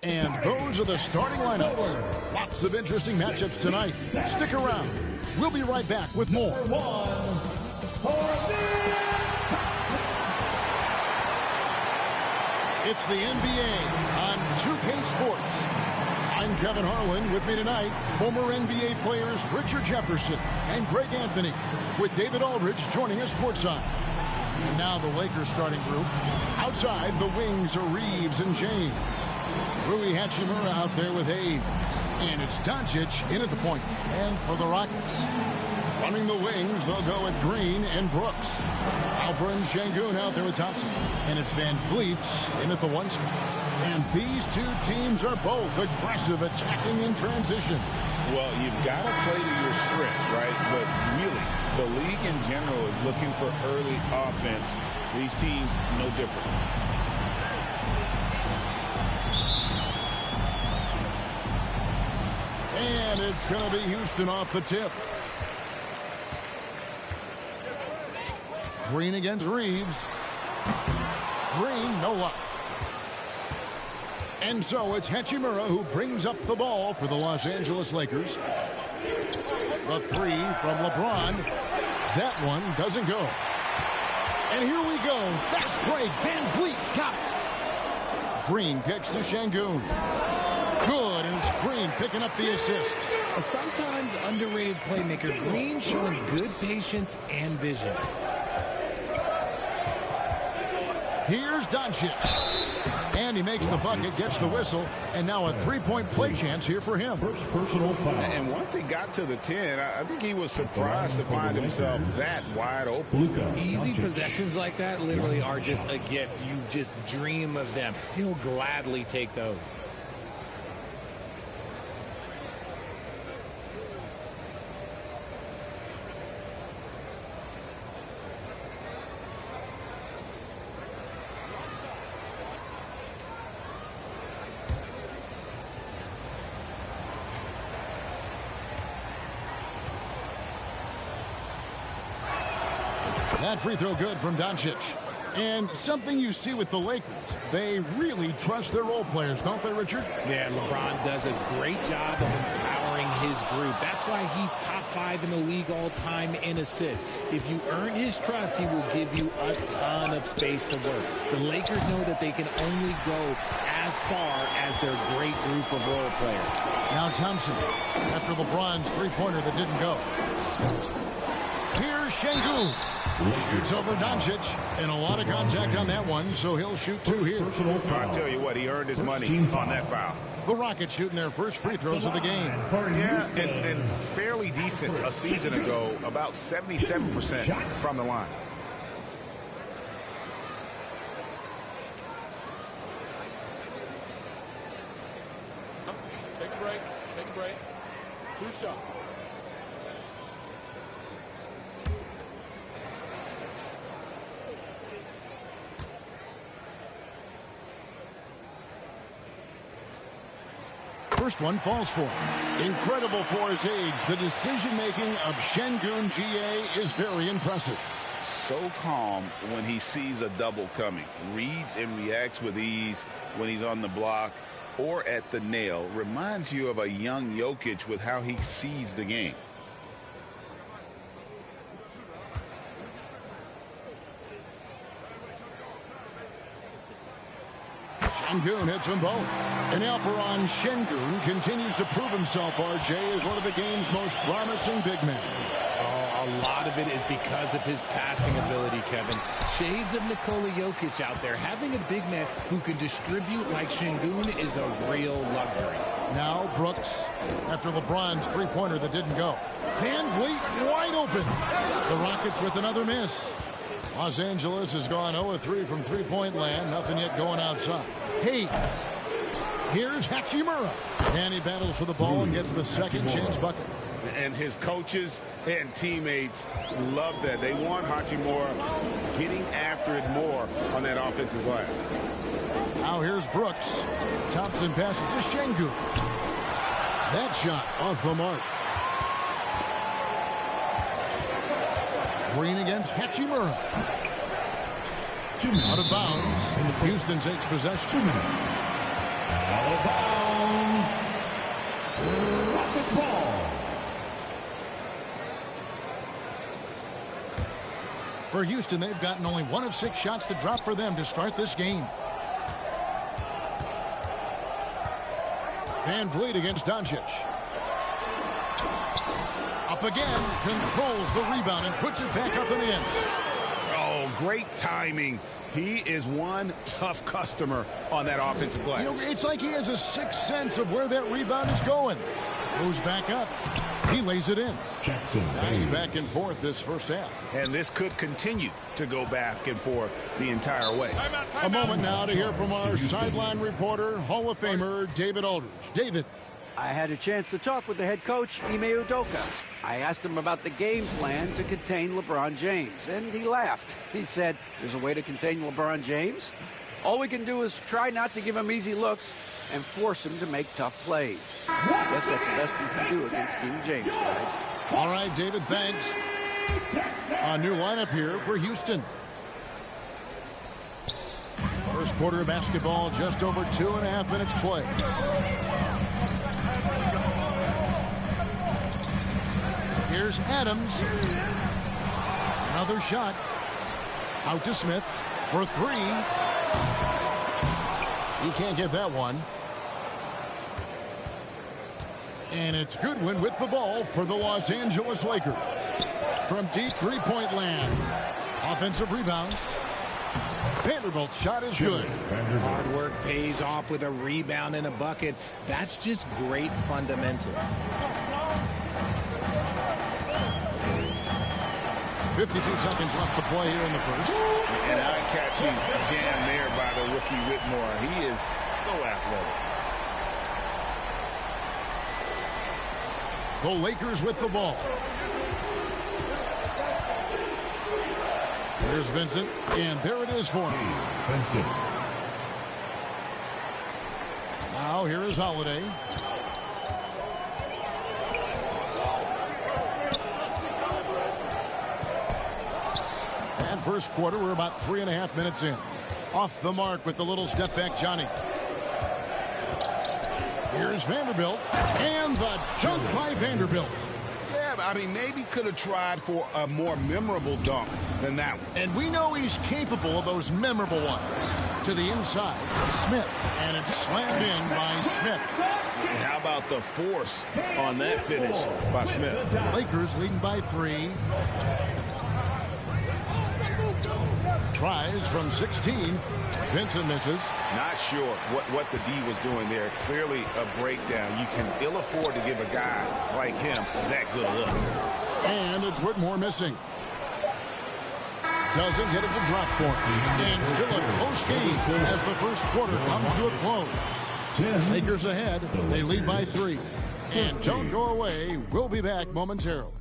And those are the starting lineups. Lots of interesting matchups tonight. Stick around. We'll be right back with more. It's the NBA on 2K Sports. I'm Kevin Harlan. With me tonight, former NBA players Richard Jefferson and Greg Anthony, with David Aldridge joining us courtside. And now the Lakers starting group. Outside, the wings are Reeves and James. Rui Hachimura out there with Hayes. And it's Doncic in at the point. And for the Rockets, running the wings, they'll go with Green and Brooks. Alperen Sengun out there with Thompson. And it's Van Vliet in at the one spot. And these two teams are both aggressive, attacking in transition. Well, you've got to play to your strengths, right? But really, the league in general is looking for early offense. These teams, no different. And it's going to be Houston off the tip. Green against Reeves. Green, no luck. And so it's Hachimura who brings up the ball for the Los Angeles Lakers. The three from LeBron. That one doesn't go. And here we go. Fast break. Van Vliet's got it. Green kicks to Sengun. Good, and it's Green picking up the assist. A sometimes underrated playmaker, Green showing good patience and vision. Here's Doncic. And he makes the bucket, gets the whistle, and now a three-point play chance here for him. First personal foul. And once he got to the 10, I think he was surprised to find himself that wide open. Easy possessions like that literally are just a gift. You just dream of them. He'll gladly take those. That free throw good from Doncic. And something you see with the Lakers, they really trust their role players, don't they, Richard? Yeah, LeBron does a great job of empowering his group. That's why he's top 5 in the league all time in assists. If you earn his trust, he will give you a ton of space to work. The Lakers know that they can only go as far as their great group of role players. Now Thompson, after LeBron's three-pointer that didn't go. Here's Sengun. Shoots over Doncic, and a lot of contact on that one, so he'll shoot two here. I tell you what, he earned his money on that foul. The Rockets shooting their first free throws of the game. Yeah, and fairly decent a season ago, about 77% from the line. Take a break. Take a break. 2 shots. First one falls for him. Incredible for his age. The decision-making of Sengun GA is very impressive. So calm when he sees a double coming. Reads and reacts with ease when he's on the block or at the nail. Reminds you of a young Jokic with how he sees the game. Sengun hits them both. And Alperen Sengun continues to prove himself, RJ, as one of the game's most promising big men. Oh, a lot of it is because of his passing ability, Kevin. Shades of Nikola Jokic out there. Having a big man who can distribute like Sengun is a real luxury. Now Brooks, after LeBron's three-pointer that didn't go. Van Vliet wide open. The Rockets with another miss. Los Angeles has gone 0-3 from three-point land. Nothing yet going outside. Hayes. Here's Hachimura. And he battles for the ball and gets the second chance bucket. And his coaches and teammates love that. They want Hachimura getting after it more on that offensive glass. Now here's Brooks. Thompson passes to Sengun. That shot off the mark. Green against Hachimura. Out of bounds. Houston takes possession. Out of bounds. Rocket ball. For Houston, they've gotten only 1 of 6 shots to drop for them to start this game. Van Vliet against Doncic. Up again, controls the rebound and puts it back up and in. Oh, great timing. He is one tough customer on that offensive glass. You know, it's like he has a sixth sense of where that rebound is going. Goes back up. He lays it in. Nice back and forth this first half. And this could continue to go back and forth the entire way. A moment now to hear from our sideline reporter, Hall of Famer David Aldridge. David. I had a chance to talk with the head coach, Ime Udoka. I asked him about the game plan to contain LeBron James, and he laughed. He said, there's a way to contain LeBron James. All we can do is try not to give him easy looks and force him to make tough plays. I guess that's the best you can do against King James, guys. All right, David, thanks. A new lineup here for Houston. First quarter of basketball, just over 2.5 minutes play. Here's Adams. Another shot. Out to Smith for 3. He can't get that one. And it's Goodwin with the ball for the Los Angeles Lakers. From deep three-point land. Offensive rebound. Vanderbilt's shot is good. Hard work pays off with a rebound and a bucket. That's just great fundamentals. 52 seconds left to play here in the first. An eye-catching jam there by the rookie Whitmore. He is so athletic. The Lakers with the ball. There's Vincent, and there it is for him. Vincent. Now here is Holiday. And first quarter, we're about 3.5 minutes in. Off the mark with the little step back, Johnny. Here's Vanderbilt, and the dunk by Vanderbilt. Yeah, I mean, maybe could have tried for a more memorable dunk than that one. And we know he's capable of those memorable ones. To the inside, Smith, and it's slammed in by Smith. And how about the force on that finish by Smith? Lakers leading by 3. Tries from 16. Vincent misses. Not sure what the D was doing there. Clearly a breakdown. You can ill afford to give a guy like him that good a look. And it's Whitmore missing. Doesn't get it to drop for him. And still a close game as the first quarter comes to a close. Lakers ahead. They lead by 3. And don't go away. We'll be back momentarily.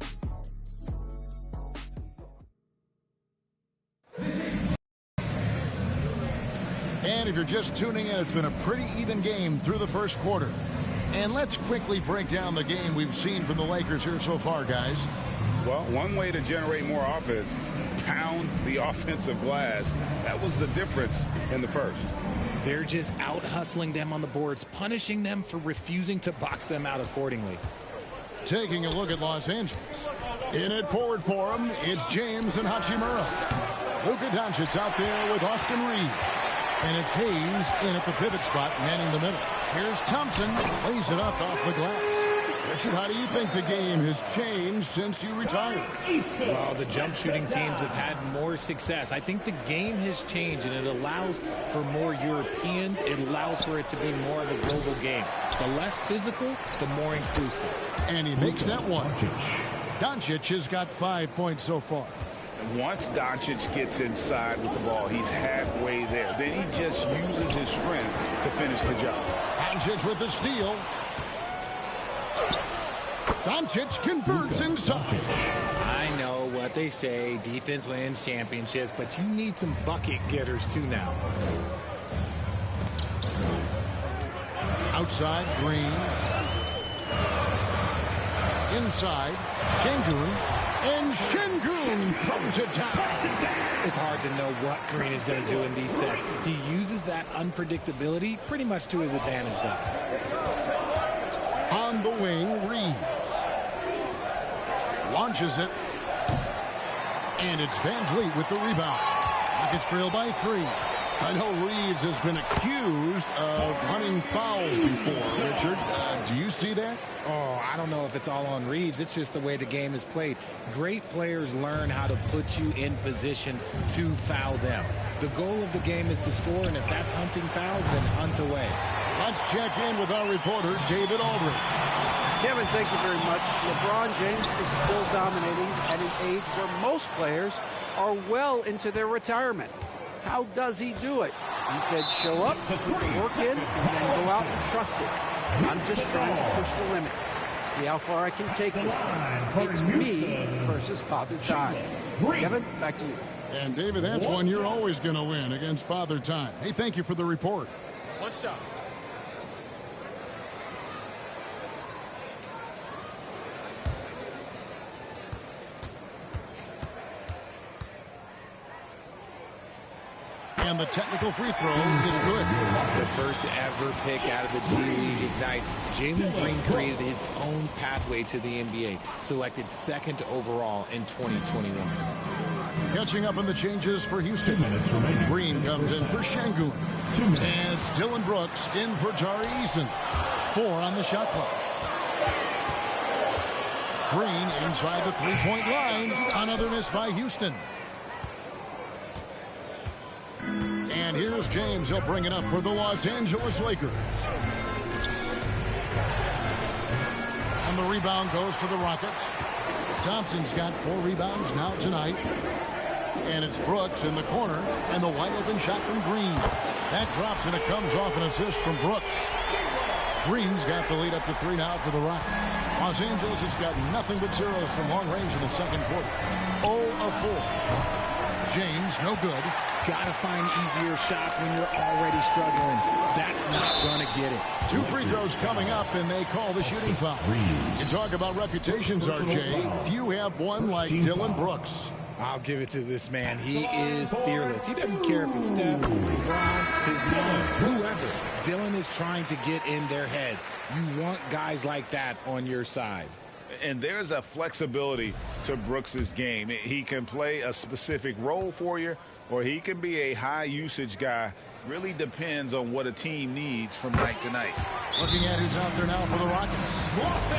And if you're just tuning in, it's been a pretty even game through the first quarter. And let's quickly break down the game we've seen from the Lakers here so far, guys. Well, one way to generate more offense, pound the offensive glass. That was the difference in the first. They're just out hustling them on the boards, punishing them for refusing to box them out accordingly. Taking a look at Los Angeles. In it forward for him, it's James and Hachimura. Luka Doncic out there with Austin Reeves. And it's Hayes in at the pivot spot, manning the middle. Here's Thompson, lays it up off the glass. Richard, how do you think the game has changed since you retired? Well, the jump shooting teams have had more success. I think the game has changed, and it allows for more Europeans. It allows for it to be more of a global game. The less physical, the more inclusive. And he makes that one. Doncic has got 5 points so far. Once Doncic gets inside with the ball, he's halfway there. Then he just uses his strength to finish the job. Doncic with the steal. Doncic converts inside. I know what they say, defense wins championships, but you need some bucket getters too now. Outside, Green. Inside, Şengün. And Şengün throws it down. It's hard to know what Green is going to do in these sets. He uses that unpredictability pretty much to his advantage, though. On the wing, Reeves. Launches it. And it's Van Vliet with the rebound. Rockets trail by 3. I know Reeves has been accused of hunting fouls before, Richard. Do you see that? Oh, I don't know if it's all on Reeves. It's just the way the game is played. Great players learn how to put you in position to foul them. The goal of the game is to score, and if that's hunting fouls, then hunt away. Let's check in with our reporter, David Aldridge. Kevin, thank you very much. LeBron James is still dominating at an age where most players are well into their retirement. How does he do it? He said show up, put the work in, and then go out and trust it. I'm just trying to push the limit. See how far I can take this thing. It's me versus Father Time. Kevin, back to you. And David, that's one you're always going to win against Father Time. Hey, thank you for the report. One shot. And the technical free throw is good. The first ever pick out of the G League Ignite. Jalen Green created his own pathway to the NBA, selected second overall in 2021. Catching up on the changes for Houston. Green comes in for Şengün. And it's Dillon Brooks in for Tari Eason. 4 on the shot clock. Green inside the three-point line. Another miss by Houston. And here's James. He'll bring it up for the Los Angeles Lakers. And the rebound goes to the Rockets. Thompson's got 4 rebounds now tonight. And it's Brooks in the corner. And the wide open shot from Green. That drops and it comes off an assist from Brooks. Green's got the lead up to 3 now for the Rockets. Los Angeles has got nothing but zeros from long range in the second quarter. 0 of 4. James, no good. Gotta find easier shots when you're already struggling. That's not gonna get it. 2 free throws coming up, and they call the shooting foul. You talk about reputations, RJ. Few have one like Dillon Brooks. I'll give it to this man. He is fearless. He doesn't care if it's Steph, LeBron, his mom, whoever. Dillon is trying to get in their head. You want guys like that on your side. And there's a flexibility to Brooks's game. He can play a specific role for you, or he can be a high-usage guy. Really depends on what a team needs from night to night. Looking at who's out there now for the Rockets.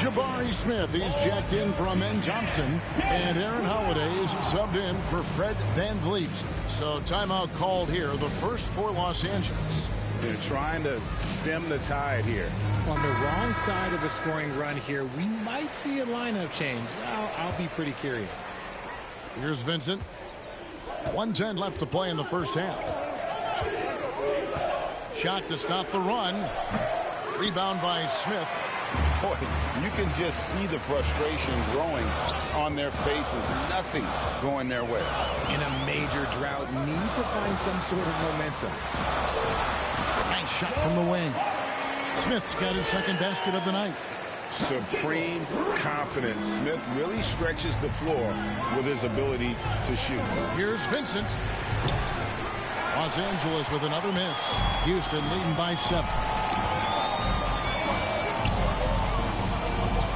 Jabari Smith, he's jacked in for Amen Thompson. And Aaron Holiday is subbed in for Fred Van Vliet. So timeout called here, the first for Los Angeles. They're trying to stem the tide here. On the wrong side of a scoring run here, we might see a lineup change. I'll be pretty curious. Here's Vincent. 1:10 left to play in the first half. Shot to stop the run. Rebound by Smith. Boy, you can just see the frustration growing on their faces. Nothing going their way. In a major drought, need to find some sort of momentum. Nice shot from the wing. Smith's got his second basket of the night. Supreme confidence. Smith really stretches the floor with his ability to shoot. Here's Vincent. Los Angeles with another miss. Houston leading by 7.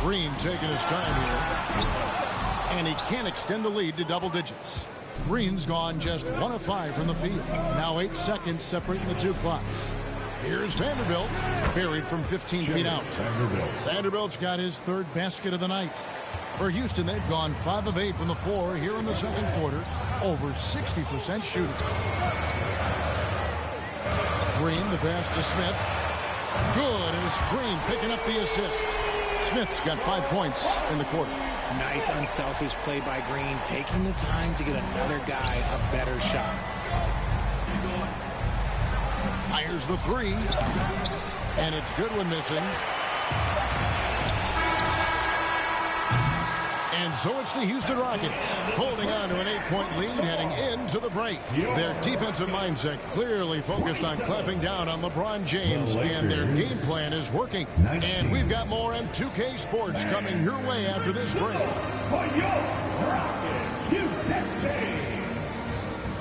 Green taking his time here. And he can't extend the lead to double digits. Green's gone just 1 of 5 from the field. Now 8 seconds separating the 2 clocks. Here's Vanderbilt, buried from 15 feet out. Vanderbilt's got his 3rd basket of the night. For Houston, they've gone 5 of 8 from the floor here in the second quarter. Over 60% shooting. Green, the pass to Smith. Good, and it's Green picking up the assist. Smith's got 5 points in the quarter. Nice unselfish play by Green, taking the time to get another guy a better shot. Fires the 3. And it's Goodwin missing. And so it's the Houston Rockets holding on to an 8-point lead heading into the break. Their defensive mindset clearly focused on clamping down on LeBron James, and their game plan is working. And we've got more M2K Sports coming your way after this break.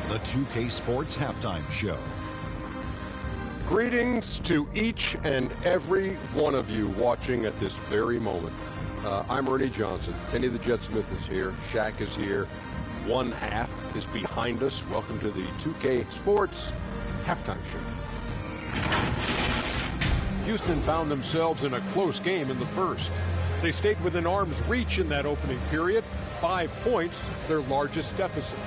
The 2K Sports Halftime Show. Greetings to each and every one of you watching at this very moment. I'm Ernie Johnson. Kenny the Jet Smith is here. Shaq is here. One half is behind us. Welcome to the 2K Sports Halftime Show. Houston found themselves in a close game in the first. They stayed within arm's reach in that opening period. 5 points, their largest deficit.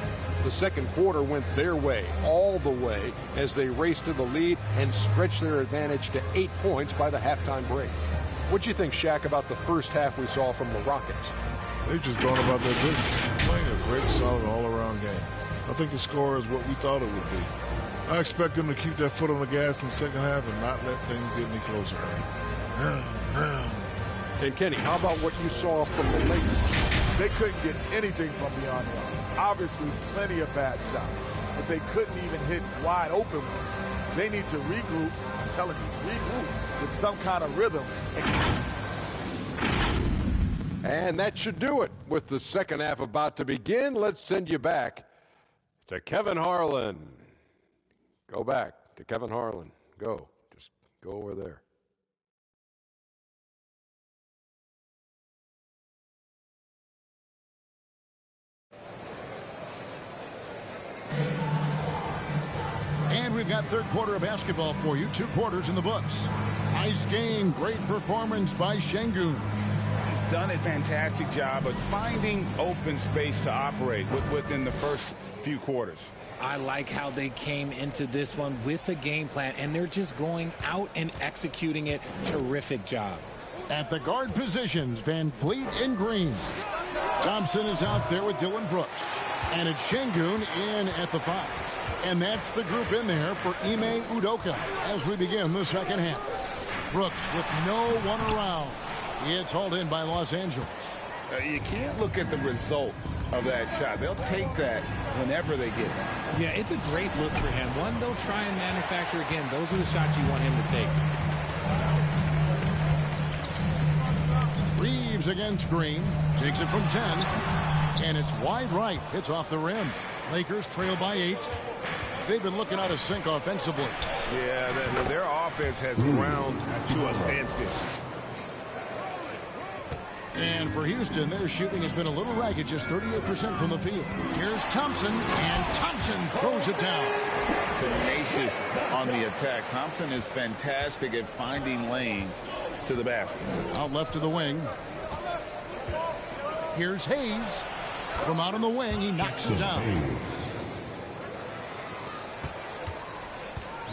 The second quarter went their way, all the way, as they raced to the lead and stretched their advantage to 8 points by the halftime break. What do you think, Shaq, about the first half we saw from the Rockets? They've just gone about their business, playing a great, solid, all-around game. I think the score is what we thought it would be. I expect them to keep their foot on the gas in the second half and not let things get any closer. And Kenny, how about what you saw from the Lakers? They couldn't get anything from beyond the arc. Obviously, plenty of bad shots, but they couldn't even hit wide open ones. They need to regroup. I'm telling you, regroup with some kind of rhythm. And that should do it. With the second half about to begin, let's send you back to Kevin Harlan. Go back to Kevin Harlan. Go. Just go over there. And we've got third quarter of basketball for you. 2 quarters in the books. Nice game. Great performance by Şengün. He's done a fantastic job of finding open space to operate within the first few quarters. I like how they came into this one with a game plan, and they're just going out and executing it. Terrific job. At the guard positions, Van Vliet and Green. Thompson is out there with Dylan Brooks. And it's Şengün in at the 5. And that's the group in there for Ime Udoka as we begin the second half. Brooks with no one around. It's hauled in by Los Angeles. You can't look at the result of that shot. They'll take that whenever they get it. Yeah, it's a great look for him. One they'll try and manufacture again. Those are the shots you want him to take. Reeves against Green. Takes it from 10. And it's wide right. It's off the rim. Lakers trail by 8. They've been looking out of sync offensively. Yeah, their offense has ground to a standstill. And for Houston, their shooting has been a little ragged, just 38% from the field. Here's Thompson, and Thompson throws it down. Tenacious on the attack. Thompson is fantastic at finding lanes to the basket. Out left to the wing. Here's Hayes. From out on the wing, he knocks it down.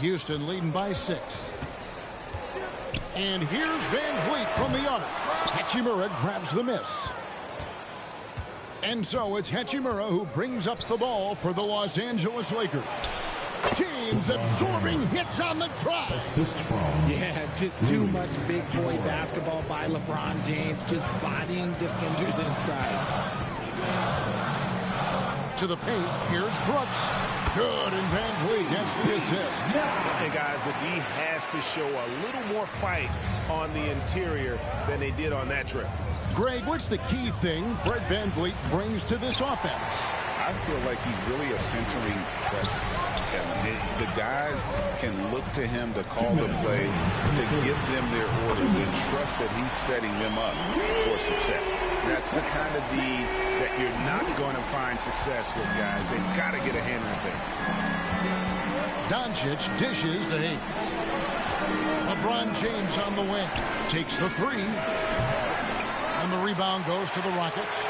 Houston leading by 6. And here's Van Vliet from the arc. Hachimura grabs the miss. And so it's Hachimura who brings up the ball for the Los Angeles Lakers. James absorbing hits on the try. Yeah, just too much big boy basketball by LeBron James, just bodying defenders inside. To the paint, here's Brooks. Good, and Van Vliet gets the assist. Hey, guys, the D has to show a little more fight on the interior than they did on that trip. Greg, what's the key thing Fred Van Vliet brings to this offense? I feel like he's really a centering presence, Kevin. The guys can look to him to call the play, to give them their orders, and trust that he's setting them up for success. That's the kind of D that you're not going to find success with, guys. They've got to get a hand in the face. Doncic dishes to Hayes. LeBron James on the wing. Takes the 3. And the rebound goes to the Rockets.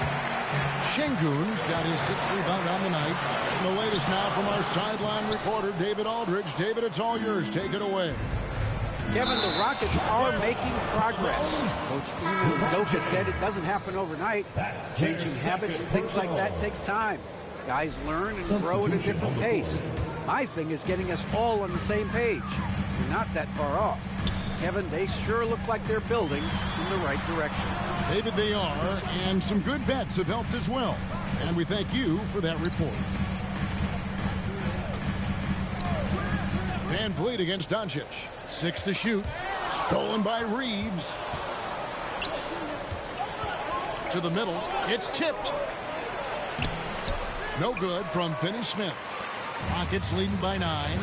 Şengün's got his 6th rebound on the night. And the latest now from our sideline reporter, David Aldridge. David, it's all yours. Take it away. Kevin, the Rockets are making progress. Coach Ime Udoka said it doesn't happen overnight. Changing habits and things like that takes time. Guys learn and grow at a different pace. My thing is getting us all on the same page. We're not that far off. Kevin, they sure look like they're building in the right direction. David, they are, and some good vets have helped as well. And we thank you for that report. Van Vliet against Doncic. 6 to shoot. Stolen by Reeves. To the middle. It's tipped. No good from Finney-Smith. Rockets leading by 9.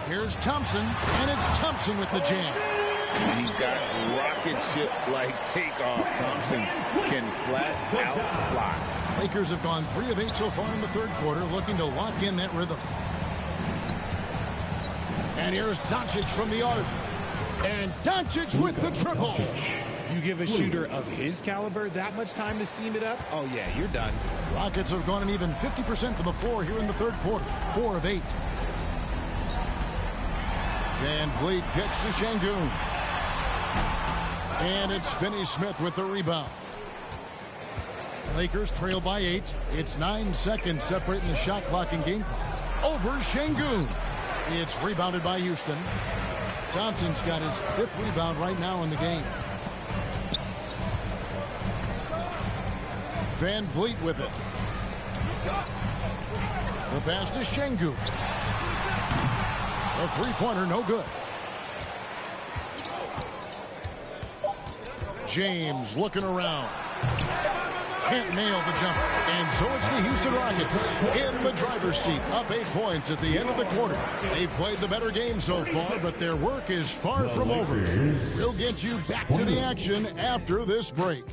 Here's Thompson, and it's Thompson with the jam. He's got rocket ship-like takeoff. Thompson can flat out fly. Lakers have gone 3 of 8 so far in the third quarter, looking to lock in that rhythm. And here's Doncic from the arc. And Doncic with the triple. You give a shooter of his caliber that much time to seam it up, oh yeah, you're done. Rockets have gone an even 50% from the floor here in the third quarter. 4 of 8. Van Vliet kicks to Şengün. And it's Finney-Smith with the rebound. Lakers trail by 8. It's 9 seconds separating the shot clock and game clock. Over Şengün. It's rebounded by Houston. Thompson's got his 5th rebound right now in the game. Van Vliet with it. The pass to Şengün. A three-pointer, no good. James looking around. Can't nail the jumper. And so it's the Houston Rockets in the driver's seat, up 8 points at the end of the quarter. They've played the better game so far, but their work is far from over. We'll get you back to the action after this break.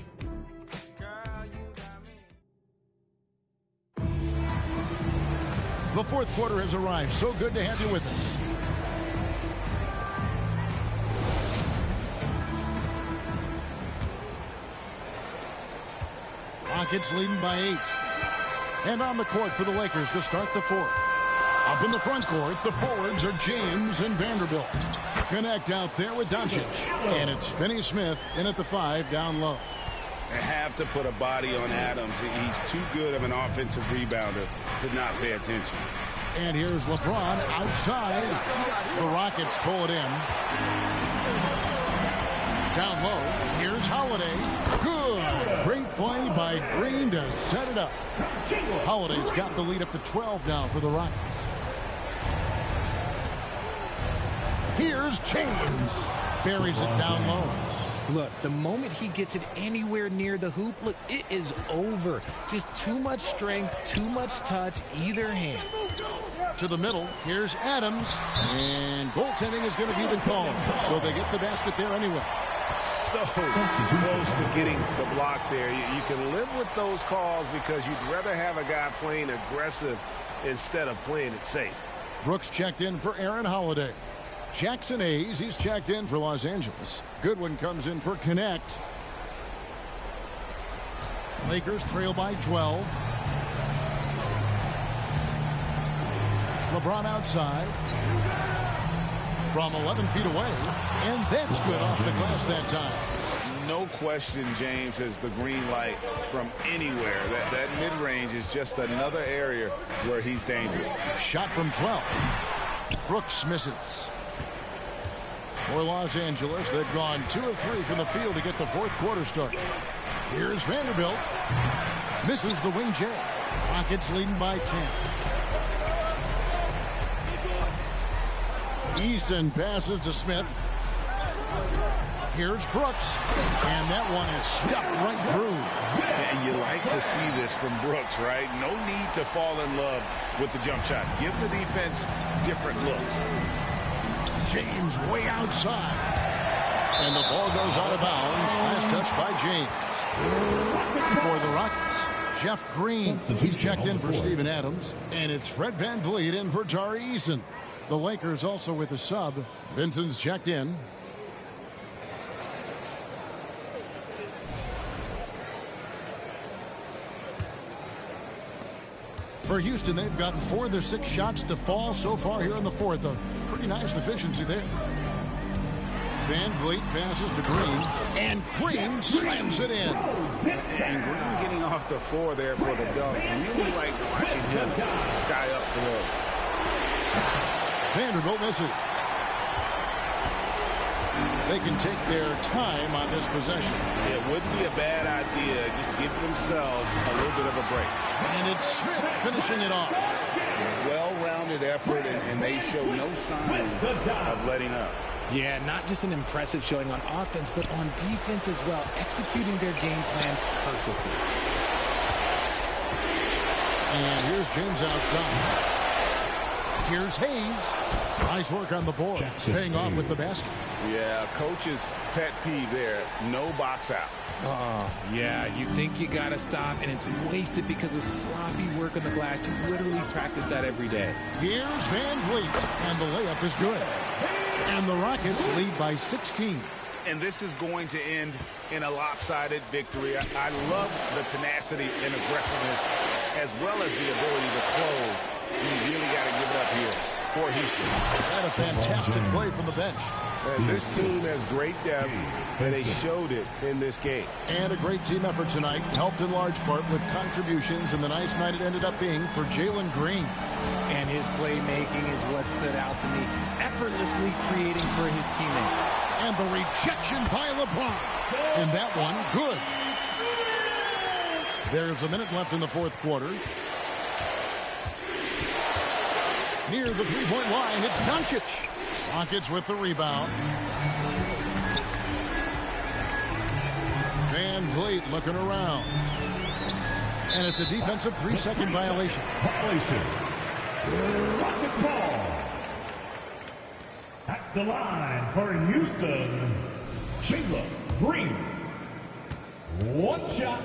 The fourth quarter has arrived. So good to have you with us. Rockets leading by 8. And on the court for the Lakers to start the fourth. Up in the front court, the forwards are James and Vanderbilt. Connect out there with Doncic. And it's Finney-Smith in at the 5 down low. They have to put a body on Adams. He's too good of an offensive rebounder to not pay attention. And here's LeBron outside. The Rockets pull it in. Down low, here's Holiday. Good. Great play by Green to set it up. Holiday's got the lead up to 12 now for the Rockets. Here's James. Buries it down low. Look, the moment he gets it anywhere near the hoop, look, it is over. Just too much strength, too much touch, either hand. To the middle, here's Adams. And goaltending is going to be the call. So they get the basket there anyway. So close to getting the block there. You can live with those calls because you'd rather have a guy playing aggressive instead of playing it safe. Brooks checked in for Aaron Holiday. Jackson Hayes, he's checked in for Los Angeles. Goodwin comes in for Connect. Lakers trail by 12. LeBron outside. From 11 feet away. And that's good off the glass that time. No question James has the green light from anywhere. That mid-range is just another area where he's dangerous. Shot from 12. Brooks misses. For Los Angeles, they've gone 2 of 3 from the field to get the fourth quarter started. Here's Vanderbilt. Misses the wing J. Rockets leading by 10. Easton passes to Smith. Here's Brooks. And that one is stuffed right through. And you like to see this from Brooks, right? No need to fall in love with the jump shot. Give the defense different looks. James way outside. And the ball goes out of bounds. Last touch by James. For the Rockets, Jeff Green. He's checked in for Steven Adams. And it's Fred VanVleet in for Tari Eason. The Lakers also with a sub. Vincent's checked in. For Houston, they've gotten 4 of their 6 shots to fall so far here in the fourth. A pretty nice efficiency there. VanVleet passes to Green. And Green slams it in. And Green getting off the floor there for the dunk. Really like watching him sky up for those. Vanderbilt misses. they can take their time on this possession. It wouldn't be a bad idea. Just give themselves a little bit of a break. And it's Smith finishing it off. Well-rounded effort, and they show no signs of letting up. Yeah, not just an impressive showing on offense, but on defense as well, executing their game plan perfectly. And here's James outside. Here's Hayes. Nice work on the board. Paying off with the basket. Yeah, coach's pet peeve there. No box out. Oh, yeah, you think you got to stop, and it's wasted because of sloppy work on the glass. You literally practice that every day. Here's Van Vliet, and the layup is good. And the Rockets lead by 16. And this is going to end in a lopsided victory. I love the tenacity and aggressiveness as well as the ability to close. You really got to give it up here for Houston. And a fantastic play from the bench. And this team has great depth, and they showed it in this game. And a great team effort tonight, helped in large part with contributions, and the nice night it ended up being for Jalen Green. And his playmaking is what stood out to me, effortlessly creating for his teammates. And the rejection by LeBron. And that one, good. There's a minute left in the fourth quarter. Near the three-point line, it's Doncic. Rockets with the rebound. Van Vliet looking around. And it's a defensive 3-second violation. Rockets ball. At the line for Houston, Jalen Green. One shot.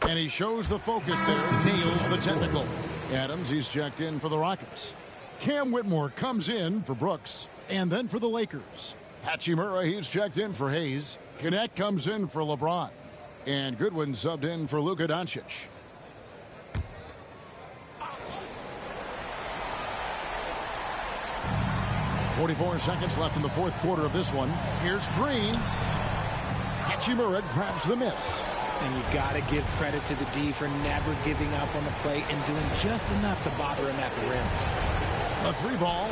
And he shows the focus there, nails the technical. Adams, he's checked in for the Rockets. Cam Whitmore comes in for Brooks, and then for the Lakers. Hachimura, he's checked in for Hayes. Knecht comes in for LeBron. And Goodwin subbed in for Luka Doncic. .44 seconds left in the fourth quarter of this one. Here's Green. Hachimura grabs the miss. And you got to give credit to the D for never giving up on the play and doing just enough to bother him at the rim. A three ball.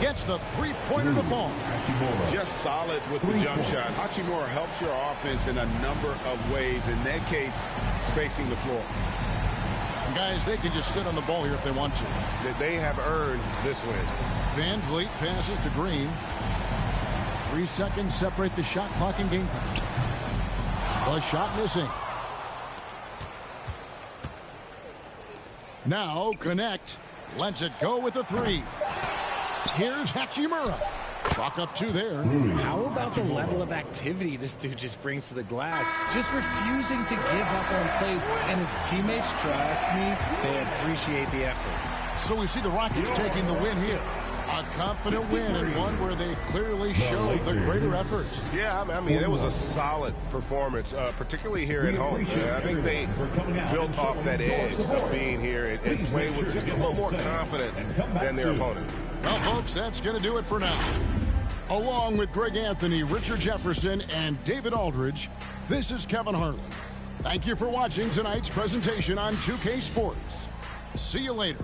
Gets the three-pointer to fall. Just solid with the jump shot. Hachimura helps your offense in a number of ways. In that case, spacing the floor. And guys, they can just sit on the ball here if they want to. They have earned this win. Van Vliet passes to Green. 3 seconds separate the shot clock and game clock. The shot missing. Now Knecht lets it go with a three. Here's Hachimura. Chalk up two there. How about the level of activity this dude just brings to the glass? Just refusing to give up on plays. And his teammates, trust me, they appreciate the effort. So we see the Rockets taking the win here. A confident win and one where they clearly showed the greater effort. Yeah, I mean, it was a solid performance, particularly here at home. I think they built off that edge of being here and played with just a little more confidence than their opponent. Well, folks, that's going to do it for now. Along with Greg Anthony, Richard Jefferson, and David Aldridge, this is Kevin Harlan. Thank you for watching tonight's presentation on 2K Sports. See you later.